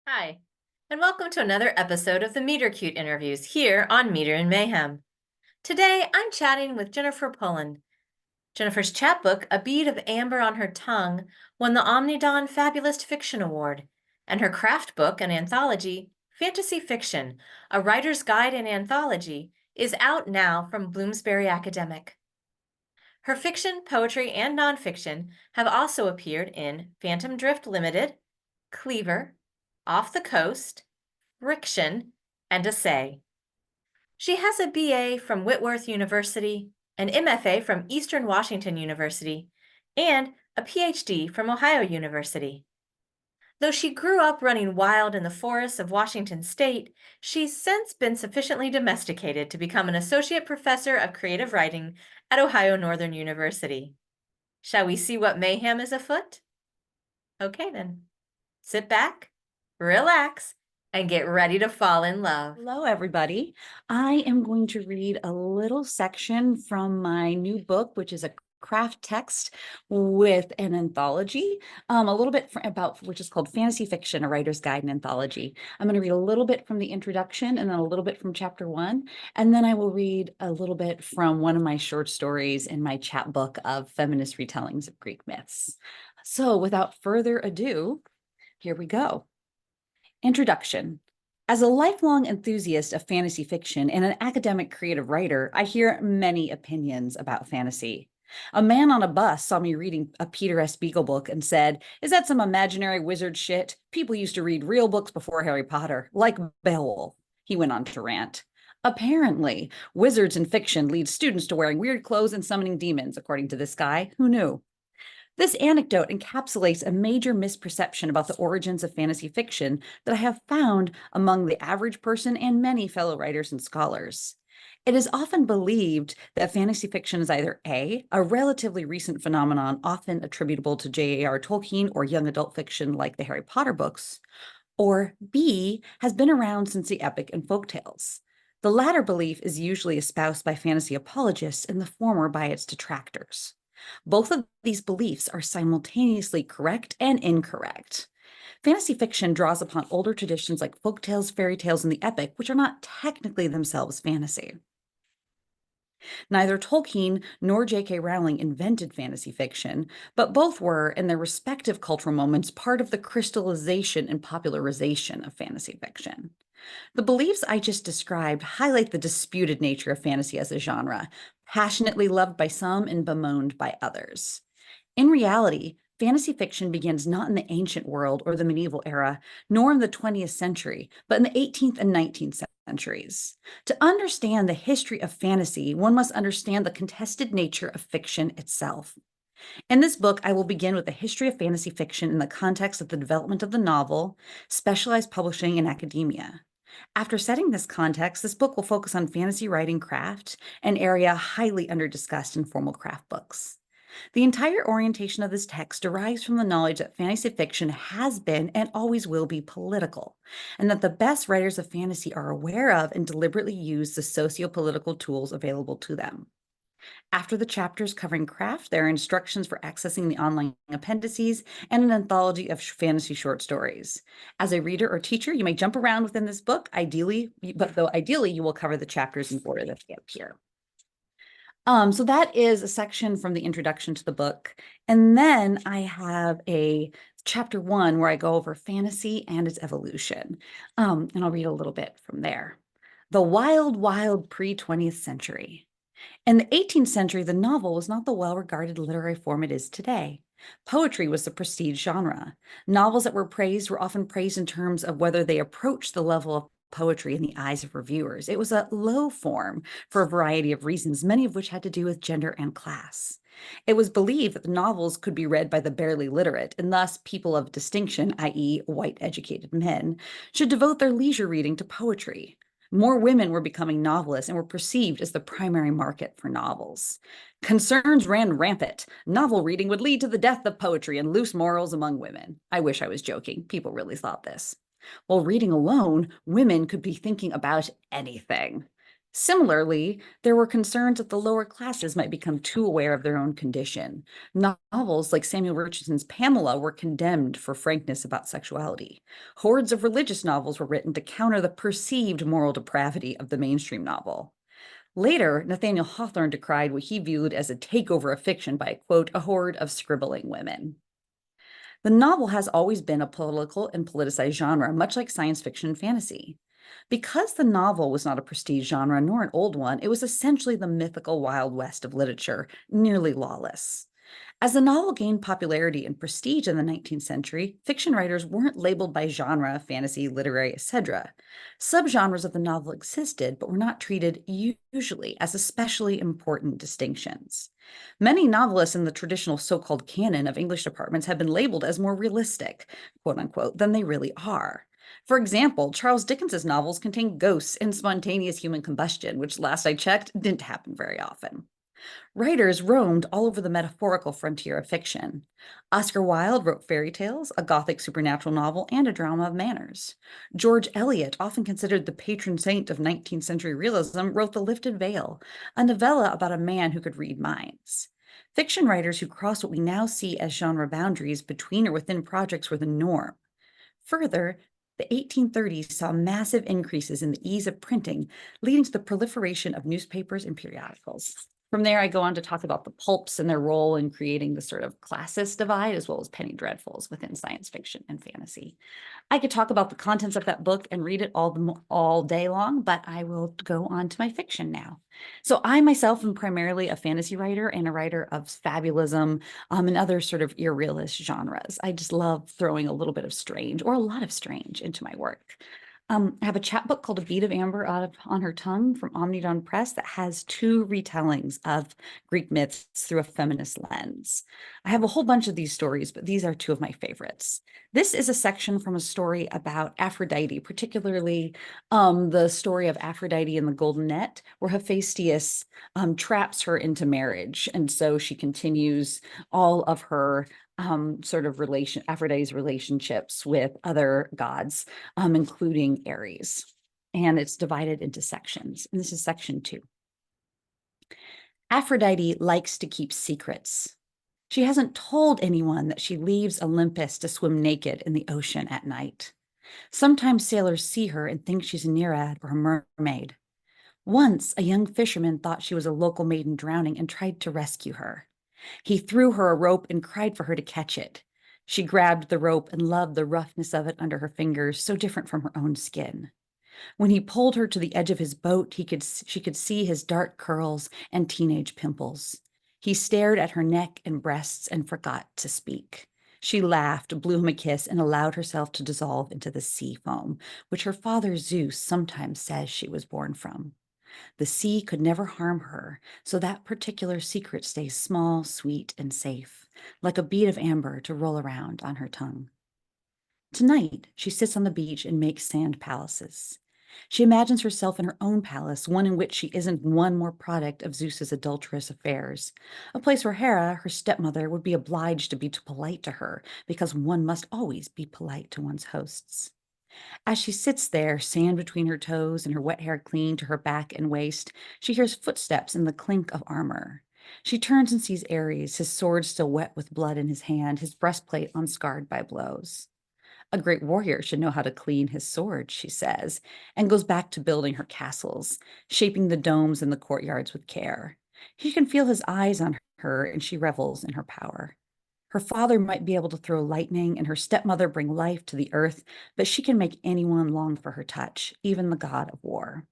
Hi, and welcome to another episode of the Meter Cute interviews here on Meter and Mayhem. Today, I'm chatting with Jennifer Pullen. Jennifer's chapbook, A Bead of Amber on Her Tongue, won the Omnidon Fabulous Fiction Award, and her craft book, an anthology, Fantasy Fiction, A Writer's Guide and Anthology, is out now from Bloomsbury Academic. Her fiction, poetry, and nonfiction have also appeared in Phantom Drift Limited, Cleaver, Off the Coast, Friction, and Essay. She has a BA from Whitworth University, an MFA from Eastern Washington University, and a PhD from Ohio University. Though she grew up running wild in the forests of Washington State, she's since been sufficiently domesticated to become an associate professor of creative writing at Ohio Northern University. Shall we see what mayhem is afoot? Okay then. Sit back, relax, and get ready to fall in love. Hello, everybody. I am going to read a little section from my new book, which is a craft text with an anthology, a little bit about which is called Fantasy Fiction, A Writer's Guide and Anthology. I'm going to read a little bit from the introduction and then a little bit from chapter 1, and then I will read a little bit from one of my short stories in my chapbook of feminist retellings of Greek myths. So without further ado, here we go. Introduction. As a lifelong enthusiast of fantasy fiction and an academic creative writer, I hear many opinions about fantasy. A man on a bus saw me reading a Peter S. Beagle book and said, "Is that some imaginary wizard shit? People used to read real books before Harry Potter, like Beowulf." He went on to rant. Apparently, wizards in fiction lead students to wearing weird clothes and summoning demons, according to this guy. Who knew? This anecdote encapsulates a major misperception about the origins of fantasy fiction that I have found among the average person and many fellow writers and scholars. It is often believed that fantasy fiction is either A, relatively recent phenomenon often attributable to J.A.R. Tolkien or young adult fiction like the Harry Potter books, or B, has been around since the epic and folk tales. The latter belief is usually espoused by fantasy apologists and the former by its detractors. Both of these beliefs are simultaneously correct and incorrect. Fantasy fiction draws upon older traditions like folktales, fairy tales, and the epic, which are not technically themselves fantasy. Neither Tolkien nor J.K. Rowling invented fantasy fiction, but both were, in their respective cultural moments, part of the crystallization and popularization of fantasy fiction. The beliefs I just described highlight the disputed nature of fantasy as a genre, passionately loved by some and bemoaned by others. In reality, fantasy fiction begins not in the ancient world or the medieval era, nor in the 20th century, but in the 18th and 19th centuries. To understand the history of fantasy, one must understand the contested nature of fiction itself. In this book, I will begin with the history of fantasy fiction in the context of the development of the novel, specialized publishing, and academia. After setting this context, this book will focus on fantasy writing craft, an area highly under-discussed in formal craft books. The entire orientation of this text derives from the knowledge that fantasy fiction has been and always will be political, and that the best writers of fantasy are aware of and deliberately use the socio-political tools available to them. After the chapters covering craft, there are instructions for accessing the online appendices and an anthology of fantasy short stories. As a reader or teacher, you may jump around within this book, ideally you will cover the chapters in order that they appear. So that is a section from the introduction to the book. And then I have a chapter 1 where I go over fantasy and its evolution. And I'll read a little bit from there. The wild, wild pre-20th century. In the 18th century, the novel was not the well-regarded literary form it is today. Poetry was the prestige genre. Novels that were praised were often praised in terms of whether they approached the level of poetry in the eyes of reviewers. It was a low form for a variety of reasons, many of which had to do with gender and class. It was believed that the novels could be read by the barely literate, and thus people of distinction, i.e., white educated men, should devote their leisure reading to poetry. More women were becoming novelists and were perceived as the primary market for novels. Concerns ran rampant. Novel reading would lead to the death of poetry and loose morals among women. I wish I was joking. People really thought this. While reading alone, women could be thinking about anything. Similarly, there were concerns that the lower classes might become too aware of their own condition. Novels like Samuel Richardson's Pamela were condemned for frankness about sexuality. Hordes of religious novels were written to counter the perceived moral depravity of the mainstream novel. Later, Nathaniel Hawthorne decried what he viewed as a takeover of fiction by, quote, a horde of scribbling women. The novel has always been a political and politicized genre, much like science fiction and fantasy. Because the novel was not a prestige genre nor an old one, it was essentially the mythical Wild West of literature, nearly lawless. As the novel gained popularity and prestige in the 19th century, fiction writers weren't labeled by genre, fantasy, literary, etc. Subgenres of the novel existed, but were not treated usually as especially important distinctions. Many novelists in the traditional so-called canon of English departments have been labeled as more realistic, quote unquote, than they really are. For example, Charles Dickens's novels contain ghosts and spontaneous human combustion, which last I checked didn't happen very often. Writers roamed all over the metaphorical frontier of fiction. Oscar Wilde wrote fairy tales, a Gothic supernatural novel, and a drama of manners. George Eliot, often considered the patron saint of 19th century realism, wrote The Lifted Veil, a novella about a man who could read minds. Fiction writers who crossed what we now see as genre boundaries between or within projects were the norm. Further, the 1830s saw massive increases in the ease of printing, leading to the proliferation of newspapers and periodicals. From there, I go on to talk about the pulps and their role in creating the sort of classist divide, as well as penny dreadfuls within science fiction and fantasy. I could talk about the contents of that book and read it all day long, but I will go on to my fiction now. So I myself am primarily a fantasy writer and a writer of fabulism and other sort of irrealist genres. I just love throwing a little bit of strange or a lot of strange into my work. I have a chapbook called A Bead of Amber on Her Tongue from Omnidon Press that has two retellings of Greek myths through a feminist lens. I have a whole bunch of these stories, but these are two of my favorites. This is a section from a story about Aphrodite, particularly the story of Aphrodite and the Golden Net, where Hephaestus traps her into marriage. And so she continues all of her Aphrodite's relationships with other gods, including Ares. And it's divided into sections. And this is section 2. Aphrodite likes to keep secrets. She hasn't told anyone that she leaves Olympus to swim naked in the ocean at night. Sometimes sailors see her and think she's a Nereid or a mermaid. Once, a young fisherman thought she was a local maiden drowning and tried to rescue her. He threw her a rope and cried for her to catch it. She grabbed the rope and loved the roughness of it under her fingers, so different from her own skin. When he pulled her to the edge of his boat, she could see his dark curls and teenage pimples. He stared at her neck and breasts and forgot to speak. She laughed, blew him a kiss, and allowed herself to dissolve into the sea foam, which her father Zeus sometimes says she was born from. The sea could never harm her, so that particular secret stays small, sweet, and safe, like a bead of amber to roll around on her tongue. Tonight, she sits on the beach and makes sand palaces. She imagines herself in her own palace, one in which she isn't one more product of Zeus's adulterous affairs, a place where Hera, her stepmother, would be obliged to be too polite to her, because one must always be polite to one's hosts. As she sits there, sand between her toes and her wet hair clinging to her back and waist, she hears footsteps and the clink of armor. She turns and sees Ares, his sword still wet with blood in his hand, his breastplate unscarred by blows. A great warrior should know how to clean his sword, she says, and goes back to building her castles, shaping the domes and the courtyards with care. She can feel his eyes on her, and she revels in her power. Her father might be able to throw lightning and her stepmother bring life to the earth, but she can make anyone long for her touch, even the god of war.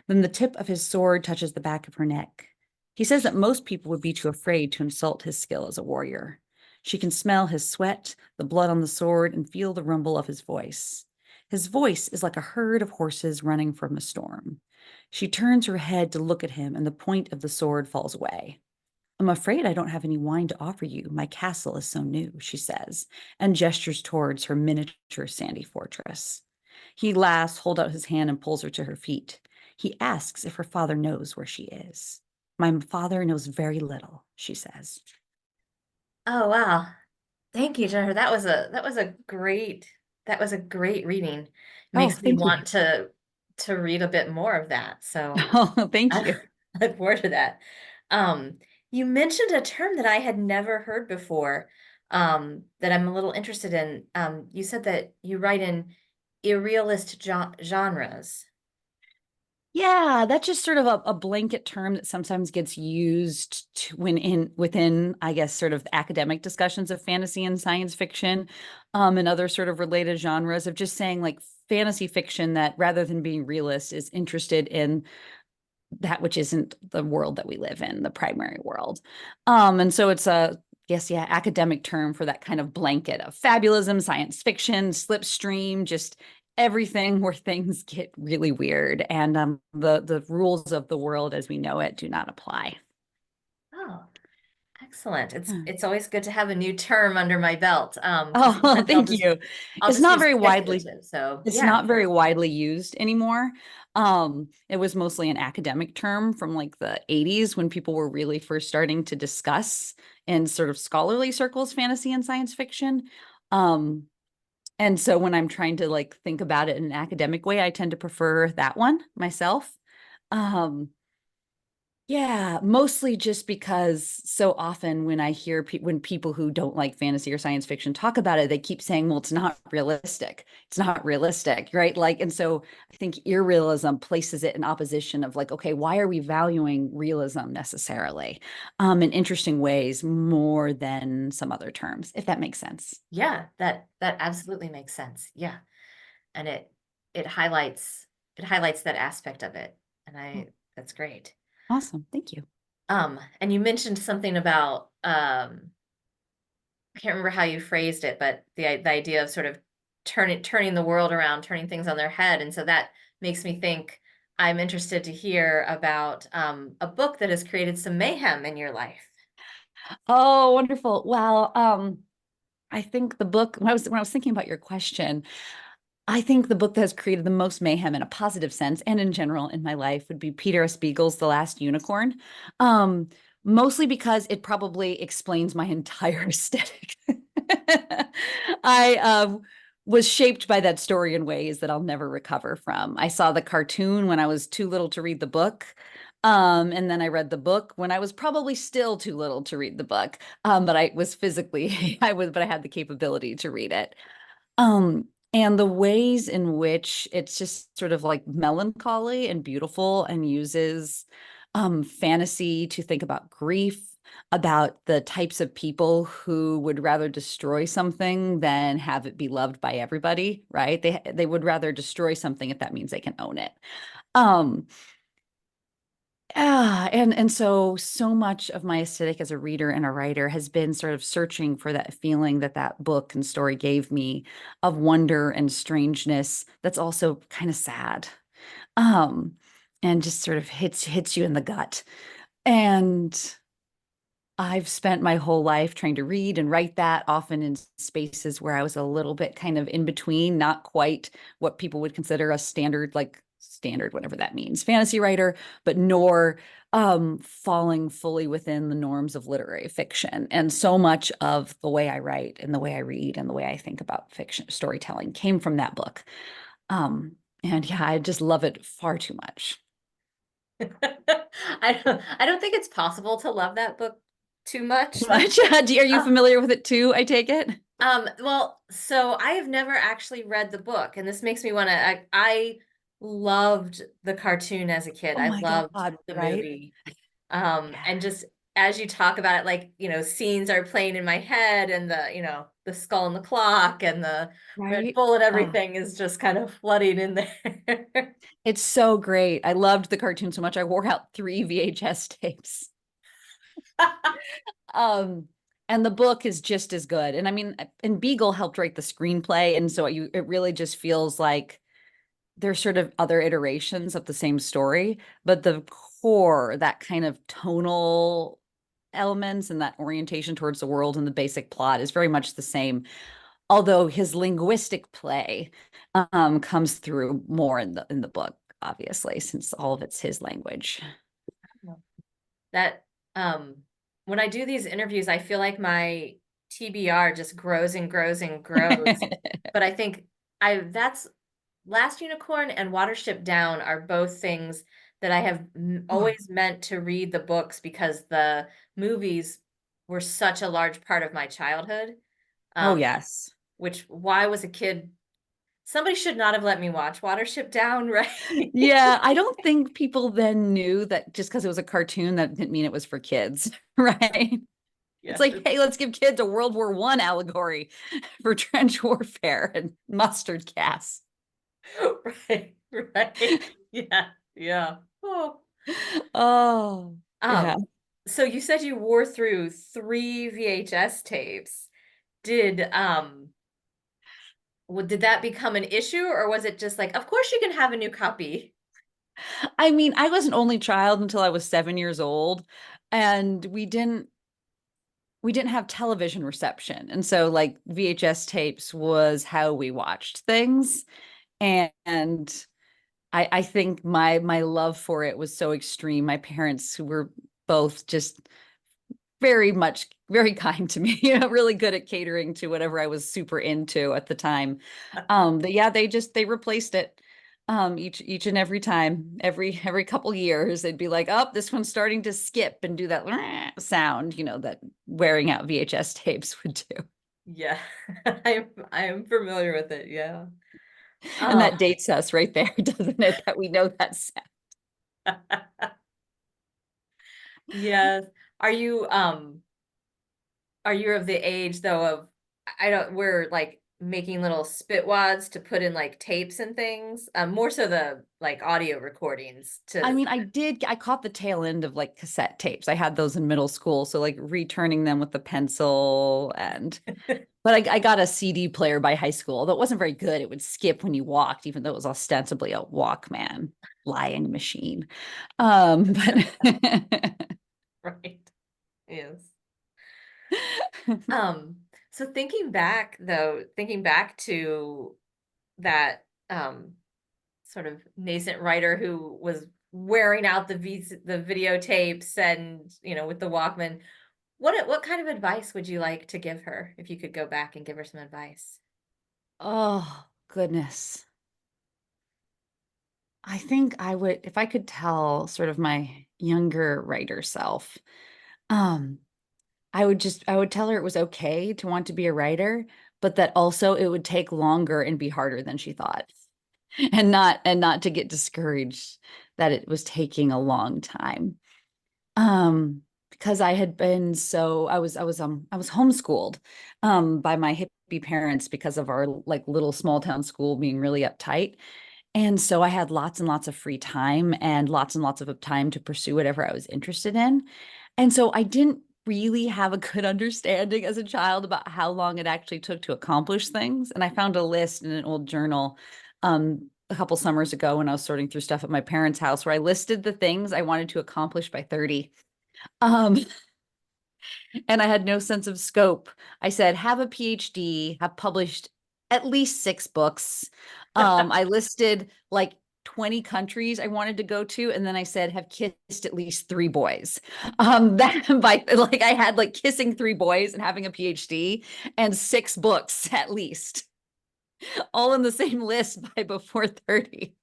Then the tip of his sword touches the back of her neck. He says that most people would be too afraid to insult his skill as a warrior. She can smell his sweat, the blood on the sword, and feel the rumble of his voice. His voice is like a herd of horses running from a storm. She turns her head to look at him, and the point of the sword falls away. I'm afraid I don't have any wine to offer you. My castle is so new, she says, and gestures towards her miniature sandy fortress. He laughs, holds out his hand, and pulls her to her feet. He asks if her father knows where she is. My father knows very little, she says. Oh wow. Thank you, Jennifer. That was a great reading. Oh, Makes me thank you. want to to read a bit more of that. So Oh, thank I you. look forward to that. Um, you mentioned a term that I had never heard before, that I'm a little interested in. You said that you write in irrealist genres. Yeah, that's just sort of a blanket term that sometimes gets used when in within, I guess, sort of academic discussions of fantasy and science fiction, and other sort of related genres of just saying like fantasy fiction that rather than being realist is interested in that which isn't the world that we live in, the primary world. And so it's a, yes, yeah, academic term for that kind of blanket of fabulism, science fiction, slipstream, just everything where things get really weird and the rules of the world as we know it do not apply. Oh, excellent. It's Hmm. it's always good to have a new term under my belt. Because Oh, sometimes thank you. I'll It's just not use very widely speculative. So It's yeah. not very widely used anymore. It was mostly an academic term from like the 80s when people were really first starting to discuss in sort of scholarly circles fantasy and science fiction. Um, and so when I'm trying to like think about it in an academic way, I tend to prefer that one myself. Um, yeah, mostly just because so often when I hear when people who don't like fantasy or science fiction talk about it, they keep saying, "Well, it's not realistic. It's not realistic," right? Like, and so I think irrealism places it in opposition of like, okay, why are we valuing realism necessarily, in interesting ways more than some other terms, if that makes sense. Yeah, that absolutely makes sense. Yeah. And it highlights it highlights that aspect of it. And Oh, that's great. awesome, thank you. And you mentioned something about I can't remember how you phrased it, but the idea of sort of turning the world around, turning things on their head. And so that makes me think I'm interested to hear about a book that has created some mayhem in your life. Oh, wonderful. Well, I think the book when I was thinking about your question, I think the book that has created the most mayhem in a positive sense and in general in my life would be Peter S. Beagle's The Last Unicorn. Um, Mostly because it probably explains my entire aesthetic. I was shaped by that story in ways that I'll never recover from. I saw the cartoon when I was too little to read the book. And then I read the book when I was probably still too little to read the book. But I was physically, but I had the capability to read it. And the ways in which it's just sort of like melancholy and beautiful and uses fantasy to think about grief, about the types of people who would rather destroy something than have it be loved by everybody, right? They would rather destroy something if that means they can own it. Um, and so much of my aesthetic as a reader and a writer has been sort of searching for that feeling that that book and story gave me of wonder and strangeness that's also kind of sad. Um, and just sort of hits you in the gut. And I've spent my whole life trying to read and write that, often in spaces where I was a little bit kind of in between, not quite what people would consider a standard, like standard, whatever that means, fantasy writer, but nor falling fully within the norms of literary fiction. And so much of the way I write and the way I read and the way I think about fiction storytelling came from that book. Um, and yeah, I just love it far too much. I don't think it's possible to love that book too much. Too much. Are you Uh, familiar with it too? I take it. well, so I have never actually read the book, and this makes me want to. I loved the cartoon as a kid. Oh I my loved God, the right? movie. Yeah, And just as you talk about it, like, scenes are playing in my head, and the skull and the clock and the red right. bull and Ah, everything is just kind of flooding in there. it's so great. I loved the cartoon so much. I wore out 3 VHS tapes. Um, and the book is just as good. And I mean, and Beagle helped write the screenplay, and so it really just feels like there's sort of other iterations of the same story, but the core, that kind of tonal elements and that orientation towards the world and the basic plot is very much the same. Although his linguistic play comes through more in the book, obviously, since all of it's his language. That when I do these interviews, I feel like my TBR just grows and grows and grows. But I think I that's Last Unicorn and Watership Down are both things that I have always meant to read the books because the movies were such a large part of my childhood. Oh, Um, yes. which why was a kid, somebody should not have let me watch Watership Down, right? Yeah, I don't think people then knew that just because it was a cartoon, that didn't mean it was for kids, right? It's Yes. like, hey, let's give kids a World War I allegory for trench warfare and mustard gas. Right, right. Yeah, yeah. Oh. Oh, yeah. Um, so you said you wore through 3 VHS tapes. Did did that become an issue, or was it just like, of course you can have a new copy? I mean, I was an only child until I was 7 years old, and we didn't have television reception. And so like VHS tapes was how we watched things. And I think my love for it was so extreme. My parents, who were both just very kind to me, really good at catering to whatever I was super into at the time. But yeah, they replaced it each and every time, every couple years, they'd be like, oh, this one's starting to skip and do that sound, that wearing out VHS tapes would do. Yeah. I'm familiar with it, yeah. And Oh. that dates us right there, doesn't it? That we know that sound. Yes. Are you are you of the age though of, I don't, we're like making little spit wads to put in like tapes and things? More so the like audio recordings I to mean, I caught the tail end of like cassette tapes. I had those in middle school. So like returning them with the pencil but I got a CD player by high school, although it wasn't very good. It would skip when you walked, even though it was ostensibly a Walkman lying machine. But right. Yes. Um, so thinking back though, thinking back to that sort of nascent writer who was wearing out the videotapes and, with the Walkman, what kind of advice would you like to give her if you could go back and give her some advice? oh goodness. I think I would, if I could tell sort of my younger writer self, um, I would tell her it was okay to want to be a writer, but that also it would take longer and be harder than she thought. And not to get discouraged that it was taking a long time. Because I had been so I was homeschooled by my hippie parents because of our like little small town school being really uptight. And so I had lots and lots of free time and lots of time to pursue whatever I was interested in. And so I didn't really have a good understanding as a child about how long it actually took to accomplish things. And I found a list in an old journal a couple summers ago when I was sorting through stuff at my parents' house where I listed the things I wanted to accomplish by 30. Um, and I had no sense of scope. I said, have a PhD, have published at least 6 books. I listed like 20 countries I wanted to go to, and then I said, have kissed at least 3 boys. That by like I had like kissing 3 boys and having a PhD and 6 books at least, all in the same list by before 30.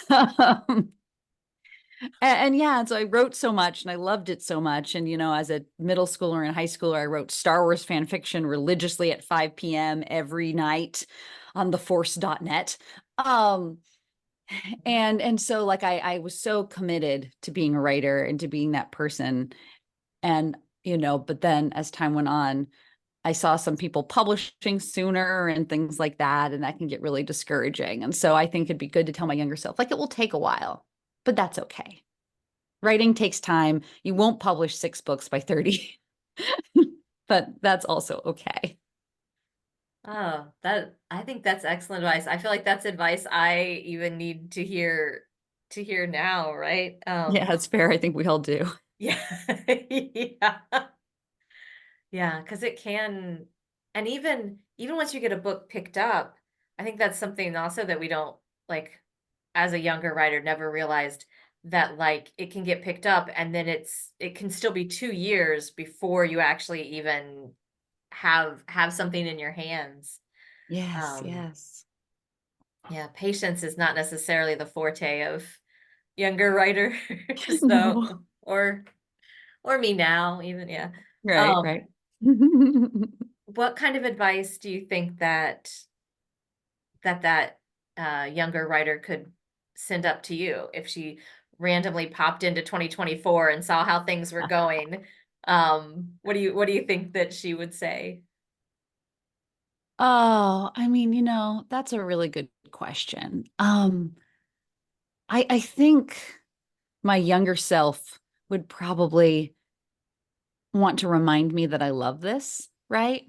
um, and yeah, and so I wrote so much and I loved it so much. And, as a middle schooler and high schooler, I wrote Star Wars fan fiction religiously at 5 p.m. every night on theforce.net. Um, and so like I was so committed to being a writer and to being that person. And, but then as time went on, I saw some people publishing sooner and things like that, and that can get really discouraging. And so I think it'd be good to tell my younger self, like, it will take a while, but that's okay. Writing takes time. You won't publish 6 books by 30, but that's also okay. Oh, that I think that's excellent advice. I feel like that's advice I even need to hear now, right? Yeah, that's fair. I think we all do. Yeah. Yeah. Yeah, because it can, and even once you get a book picked up, I think that's something also that we don't, like, as a younger writer, never realized that like it can get picked up and then it can still be 2 years before you actually even have something in your hands. Yes, Um, yes. Yeah, patience is not necessarily the forte of younger writers, so No. or me now, even, yeah. Right, Um, right. what kind of advice do you think that younger writer could send up to you if she randomly popped into 2024 and saw how things were going? What do you think that she would say? Oh, I mean, that's a really good question. I think my younger self would probably want to remind me that I love this, right?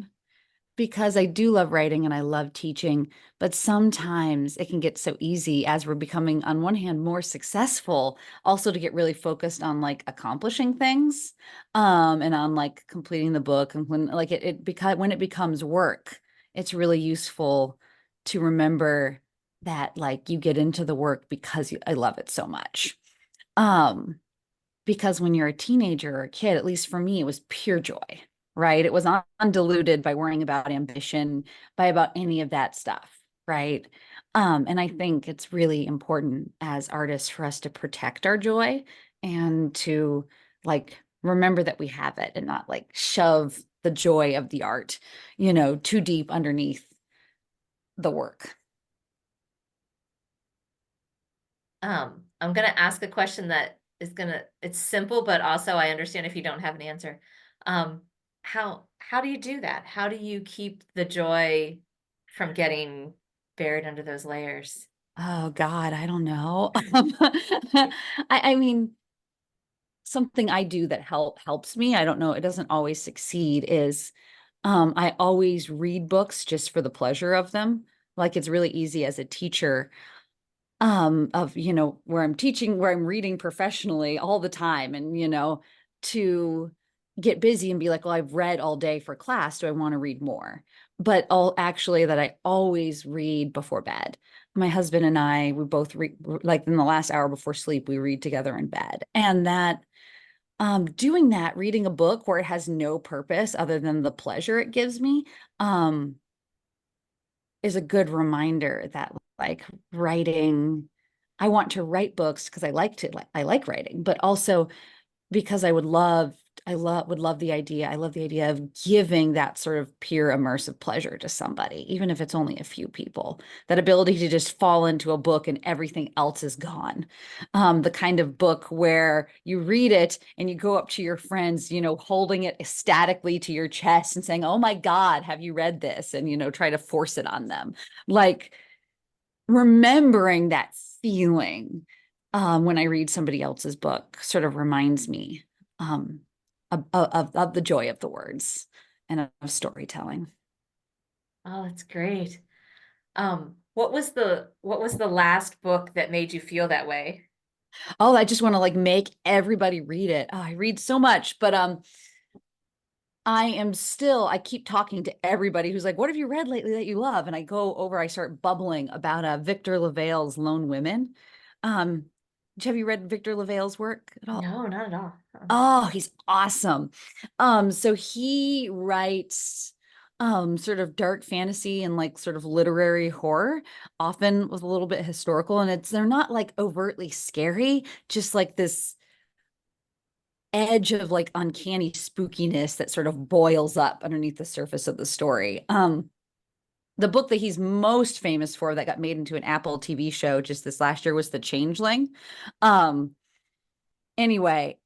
Because I do love writing and I love teaching, but sometimes it can get so easy as we're becoming, on one hand, more successful, also to get really focused on like accomplishing things, and on like completing the book. And when like because when it becomes work, it's really useful to remember that like you get into the work because I love it so much. Um, because when you're a teenager or a kid, at least for me, it was pure joy, right? It was undiluted by worrying about ambition, by about any of that stuff, right? And I think it's really important as artists for us to protect our joy and to like remember that we have it and not like shove the joy of the art, too deep underneath the work. I'm gonna ask a question that is it's simple, but also I understand if you don't have an answer. Um, how do you do that? How do you keep the joy from getting buried under those layers? Oh God, I don't know. I mean, something I do that helps me, I don't know, it doesn't always succeed, is I always read books just for the pleasure of them. Like it's really easy as a teacher, of, where I'm teaching, where I'm reading professionally all the time, and to get busy and be like, well, I've read all day for class, do I want to read more? But all actually that I always read before bed. My husband and I, we both read, like in the last hour before sleep, we read together in bed. And that doing that, reading a book where it has no purpose other than the pleasure it gives me, um, is a good reminder that like writing, I want to write books because I like writing, but also because would love the idea. I love the idea of giving that sort of pure immersive pleasure to somebody, even if it's only a few people. That ability to just fall into a book and everything else is gone. The kind of book where you read it and you go up to your friends, holding it ecstatically to your chest and saying, "Oh my God, have you read this?" And try to force it on them. Like remembering that feeling, when I read somebody else's book sort of reminds me, um, of the joy of the words and of storytelling. Oh, that's great. What was the last book that made you feel that way? Oh, I just want to like make everybody read it. Oh, I read so much, but I keep talking to everybody who's like, what have you read lately that you love? And I start bubbling about Victor LaVale's Lone Women. Um, have you read Victor LaVale's work at all? No, not at all. Oh, he's awesome. So he writes sort of dark fantasy and like sort of literary horror, often with a little bit historical, and they're not like overtly scary, just like this edge of like uncanny spookiness that sort of boils up underneath the surface of the story. The book that he's most famous for that got made into an Apple TV show just this last year was The Changeling. Um, anyway,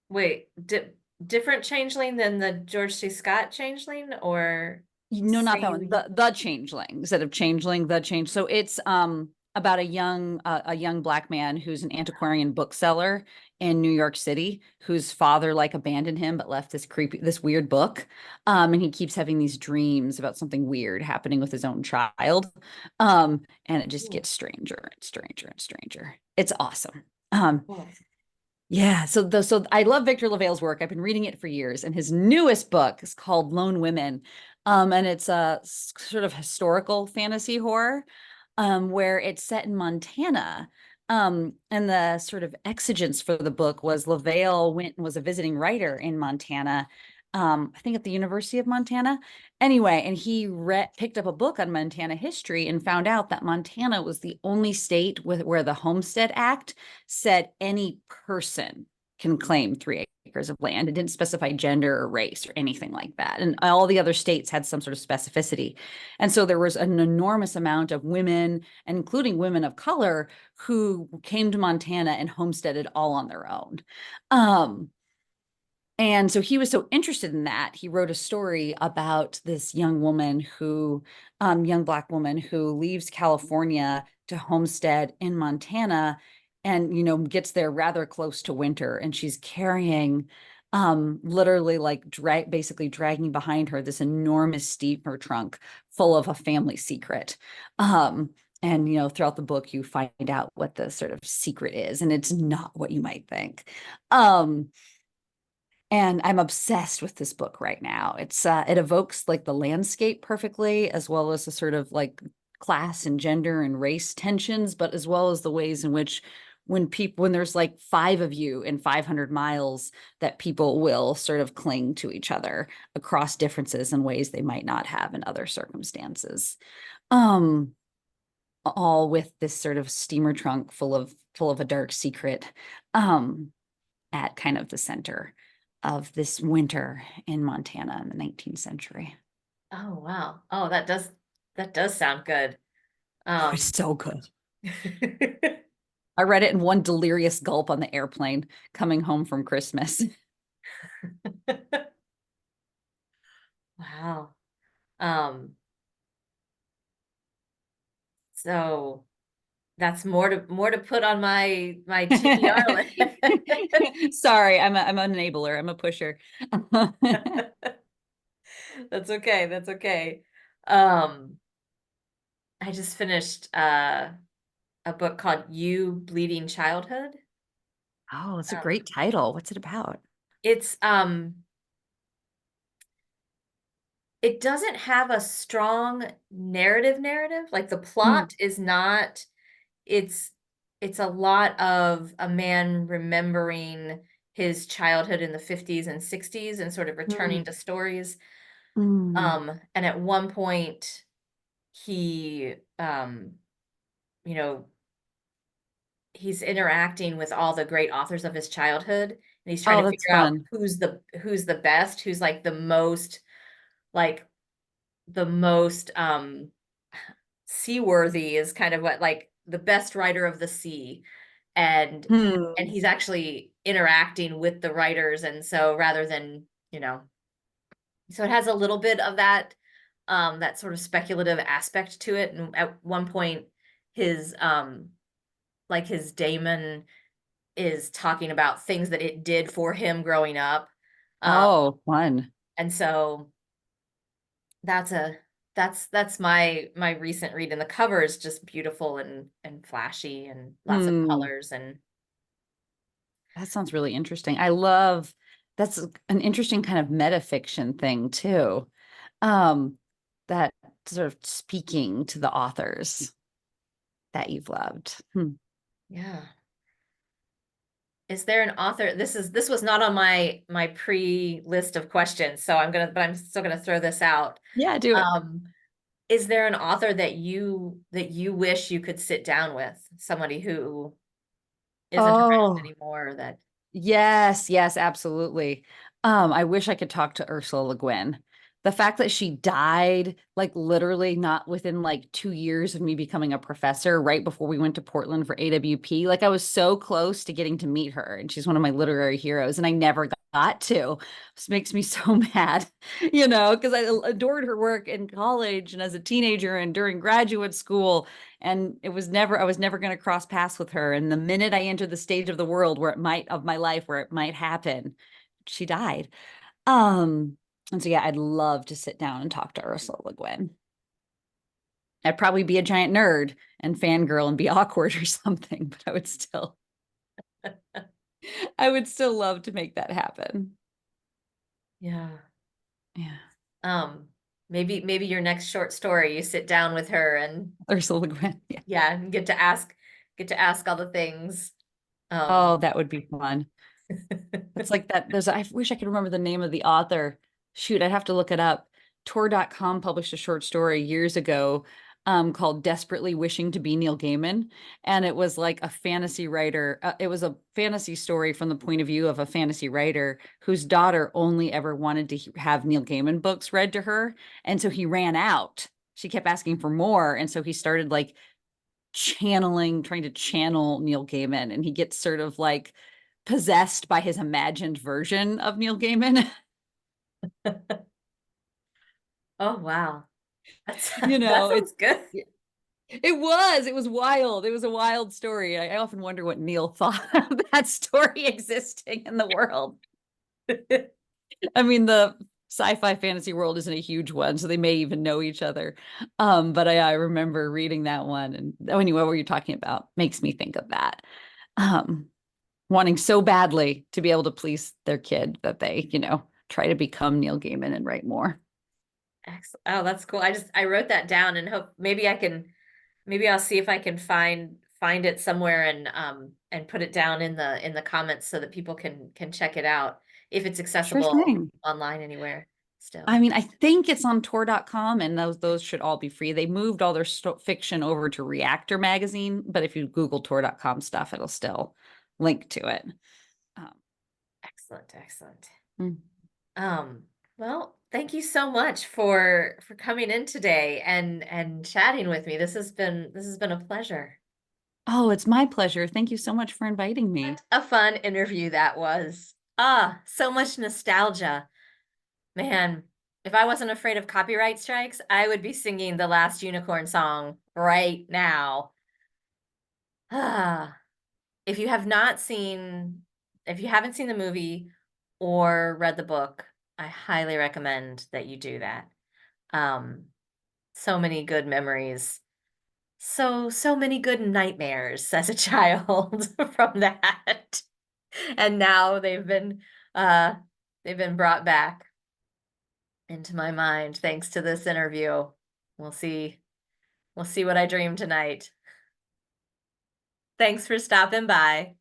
Wait, different changeling than the George C. Scott changeling or no, not that one. same? The Changeling instead of Changeling, The Change. So it's about a young black man who's an antiquarian bookseller in New York City, whose father like abandoned him but left this weird book. And he keeps having these dreams about something weird happening with his own child. And it just Cool. gets stranger and stranger and stranger. It's awesome. Cool. Yeah, so I love Victor LaVale's work. I've been reading it for years, and his newest book is called Lone Women, and it's a sort of historical fantasy horror, where it's set in Montana. And the sort of exigence for the book was LaVale went and was a visiting writer in Montana, I think at the University of Montana. Anyway, and he picked up a book on Montana history and found out that Montana was the only state where the Homestead Act said any person can claim 3 acres of land. It didn't specify gender or race or anything like that. And all the other states had some sort of specificity. And so there was an enormous amount of women, including women of color, who came to Montana and homesteaded all on their own. And so he was so interested in that, he wrote a story about this young woman who, young Black woman who leaves California to homestead in Montana and, gets there rather close to winter. And she's carrying, literally like basically dragging behind her this enormous steamer trunk full of a family secret. And, throughout the book, you find out what the sort of secret is, and it's not what you might think. And I'm obsessed with this book right now. It evokes like the landscape perfectly, as well as the sort of like class and gender and race tensions, but as well as the ways in which when there's like 5 of you in 500 miles, that people will sort of cling to each other across differences in ways they might not have in other circumstances. All with this sort of steamer trunk full of a dark secret, at kind of the center of this winter in Montana in the 19th century. Oh, wow. Oh, that does sound good. Oh, it's so good. Wow. I read it in one delirious gulp on the airplane coming home from Christmas. Um, so that's more to put on my TBR list. Sorry, I'm an enabler. I'm a pusher. That's okay. That's okay. Um, I just finished a book called You Bleeding Childhood. Oh, it's a Um, great title. What's it about? it's it doesn't have a strong narrative. Like the Mm, plot is not, it's it's a lot of a man remembering his childhood in the 50s and 60s and sort of returning mm, to stories. mm. And at one point he you know, he's interacting with all the great authors of his childhood and he's trying Oh, to that's figure out fun. who's the best, who's like like the most seaworthy is kind of what like the best writer of the sea, and Hmm. he's actually interacting with the writers, and so rather than, so it has a little bit of that sort of speculative aspect to it. And at one point his like his daemon is talking about things that it did for him growing up. um Oh, fun. and so that's a that's my recent read, and the cover is just beautiful and flashy and lots of Hmm. colors. And That sounds really interesting. I love that's an interesting kind of metafiction thing too. Um, that sort of speaking to the authors that you've loved. Hmm. yeah, is there an author, this was not on my pre list of questions, so I'm still gonna throw this out. Yeah, do it. um is there an author that you wish you could sit down with, somebody who isn't around Oh, anymore, that yes, yes, absolutely. I wish I could talk to Ursula Le Guin. The fact that she died, like literally not within like 2 years of me becoming a professor, right before we went to Portland for AWP, like I was so close to getting to meet her, and she's one of my literary heroes, and I never got to. This makes me so mad, because I adored her work in college and as a teenager and during graduate school, and I was never going to cross paths with her. And the minute I entered the stage of the world of my life where it might happen, she died. And so yeah, I'd love to sit down and talk to Ursula Le Guin. I'd probably be a giant nerd and fangirl and be awkward or something, but I would still love to make that happen. yeah. Yeah. um maybe your next short story, you sit down with her and Ursula Le Guin. Yeah. yeah, and get to ask all the things. um Oh, that would be fun. It's like that. I wish I could remember the name of the author. shoot, I'd have to look it up. Tor.com published a short story years ago called Desperately Wishing to Be Neil Gaiman. And it was like a fantasy writer. It was a fantasy story from the point of view of a fantasy writer whose daughter only ever wanted to have Neil Gaiman books read to her. And so he ran out. She kept asking for more. And so he started like trying to channel Neil Gaiman. And he gets sort of like possessed by his imagined version of Neil Gaiman. Oh, wow. You That know, sounds good. it was wild. It was a wild story. I often wonder what Neil thought of that story existing in the world. I mean, the sci-fi fantasy world isn't a huge one, so they may even know each other. But I remember reading that one, and anyway, what you're talking about makes me think of that. Um, Wanting so badly to be able to please their kid that they, try to become Neil Gaiman and write more. Excellent. Oh, that's cool. I wrote that down and hope maybe I'll see if I can find it somewhere and put it down in the comments so that people can check it out if it's Sure accessible thing. online anywhere still. I mean, I think it's on Tor.com, and those should all be free. They moved all their fiction over to Reactor magazine, but if you Google Tor.com stuff, it'll still link to it. Um, Excellent, excellent. mm. Um, well, thank you so much for coming in today and chatting with me. This has been a pleasure. Oh, it's my pleasure. Thank you so much for inviting me. What a fun interview that was. Ah, so much nostalgia. Man, if I wasn't afraid of copyright strikes, I would be singing the Last Unicorn song right now. Ah, if you have not seen, if you haven't seen the movie or read the book, I highly recommend that you do that. Um, so many good memories. So many good nightmares as a child from that. And now uh they've been brought back into my mind thanks to this interview. We'll see. We'll see what I dream tonight. Thanks for stopping by.